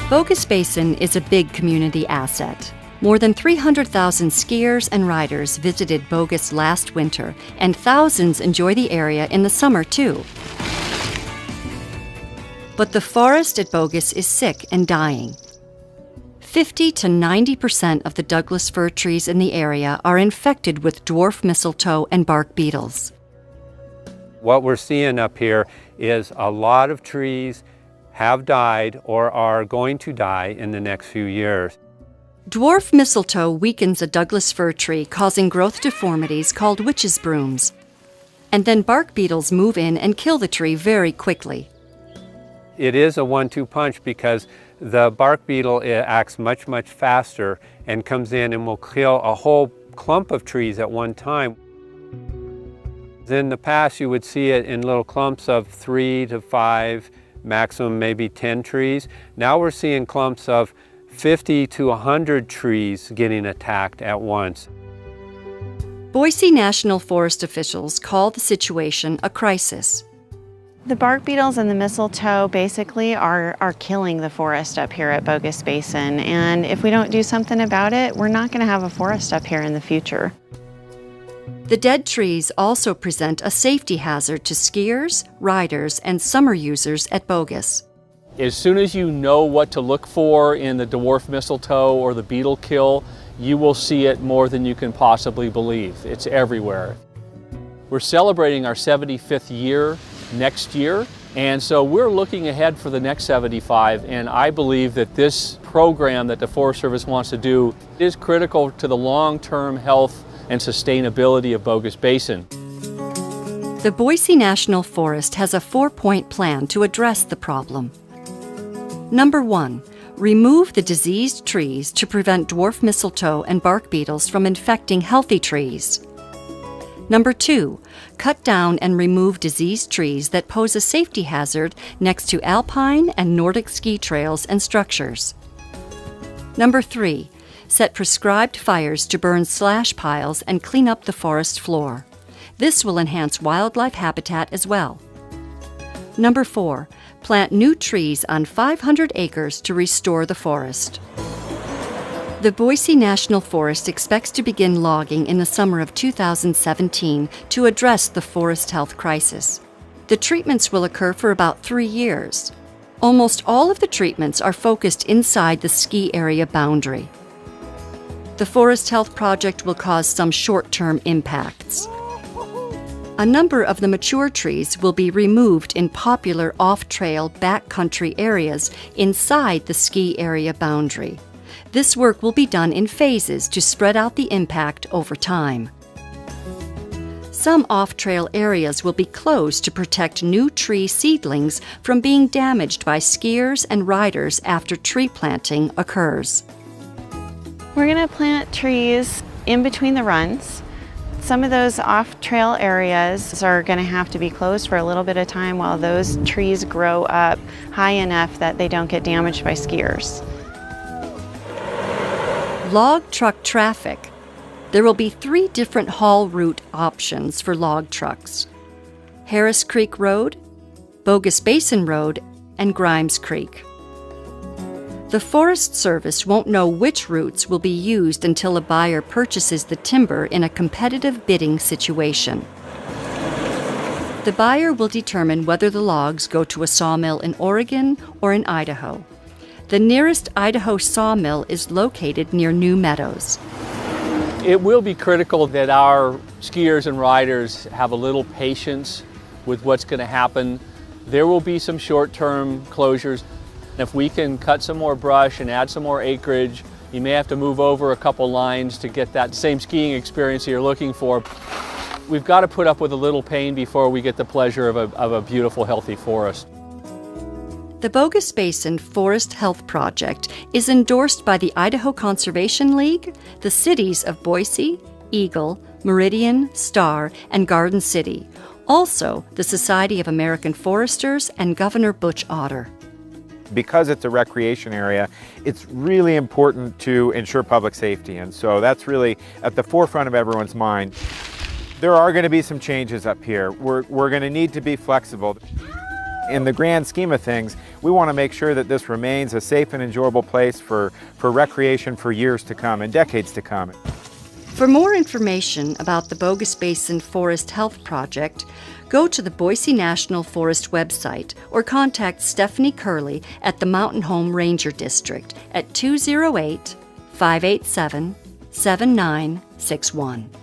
Bogus Basin is a big community asset. More than 300,000 skiers and riders visited Bogus last winter, and thousands enjoy the area in the summer too. But the forest at Bogus is sick and dying. 50 to 90% of the Douglas fir trees in the area are infected with dwarf mistletoe and bark beetles. What we're seeing up here is a lot of trees have died or are going to die in the next few years. Dwarf mistletoe weakens a Douglas fir tree, causing growth deformities called witch's brooms. And then bark beetles move in and kill the tree very quickly. It is a 1-2 punch because the bark beetle acts much faster and comes in and will kill a whole clump of trees at one time. In the past, you would see it in little clumps of 3 to 5, maximum maybe 10 trees. Now we're seeing clumps of 50 to 100 trees getting attacked at once. Boise National Forest officials call the situation a crisis. The bark beetles and the mistletoe basically are killing the forest up here at Bogus Basin, and if we don't do something about it, we're not going to have a forest up here in the future. The dead trees also present a safety hazard to skiers, riders, and summer users at Bogus. As soon as you know what to look for in the dwarf mistletoe or the beetle kill, you will see it more than you can possibly believe. It's everywhere. We're celebrating our 75th year next year, and so we're looking ahead for the next 75, and I believe that this program that the Forest Service wants to do is critical to the long-term health and sustainability of Bogus Basin. The Boise National Forest has a 4-point plan to address the problem. Number 1, remove the diseased trees to prevent dwarf mistletoe and bark beetles from infecting healthy trees. Number 2, cut down and remove diseased trees that pose a safety hazard next to alpine and Nordic ski trails and structures. Number 3, set prescribed fires to burn slash piles and clean up the forest floor. This will enhance wildlife habitat as well. Number 4, plant new trees on 500 acres to restore the forest. The Boise National Forest expects to begin logging in the summer of 2017 to address the forest health crisis. The treatments will occur for about 3 years. Almost all of the treatments are focused inside the ski area boundary. The Forest Health Project will cause some short-term impacts. A number of the mature trees will be removed in popular off-trail backcountry areas inside the ski area boundary. This work will be done in phases to spread out the impact over time. Some off-trail areas will be closed to protect new tree seedlings from being damaged by skiers and riders after tree planting occurs. We're going to plant trees in between the runs. Some of those off-trail areas are going to have to be closed for a little bit of time while those trees grow up high enough that they don't get damaged by skiers. Log truck traffic. There will be 3 different haul route options for log trucks: Harris Creek Road, Bogus Basin Road, and Grimes Creek. The Forest Service won't know which routes will be used until a buyer purchases the timber in a competitive bidding situation. The buyer will determine whether the logs go to a sawmill in Oregon or in Idaho. The nearest Idaho sawmill is located near New Meadows. It will be critical that our skiers and riders have a little patience with what's going to happen. There will be some short-term closures. If we can cut some more brush and add some more acreage, you may have to move over a couple lines to get that same skiing experience you're looking for. We've got to put up with a little pain before we get the pleasure of a beautiful, healthy forest. The Bogus Basin Forest Health Project is endorsed by the Idaho Conservation League, the cities of Boise, Eagle, Meridian, Star, and Garden City, also the Society of American Foresters and Governor Butch Otter. Because it's a recreation area, it's really important to ensure public safety, and so that's really at the forefront of everyone's mind. There are going to be some changes up here. We're going to need to be flexible. In the grand scheme of things, we want to make sure that this remains a safe and enjoyable place for recreation for years to come and decades to come. For more information about the Bogus Basin Forest Health Project, go to the Boise National Forest website or contact Stephanie Curley at the Mountain Home Ranger District at 208-587-7961.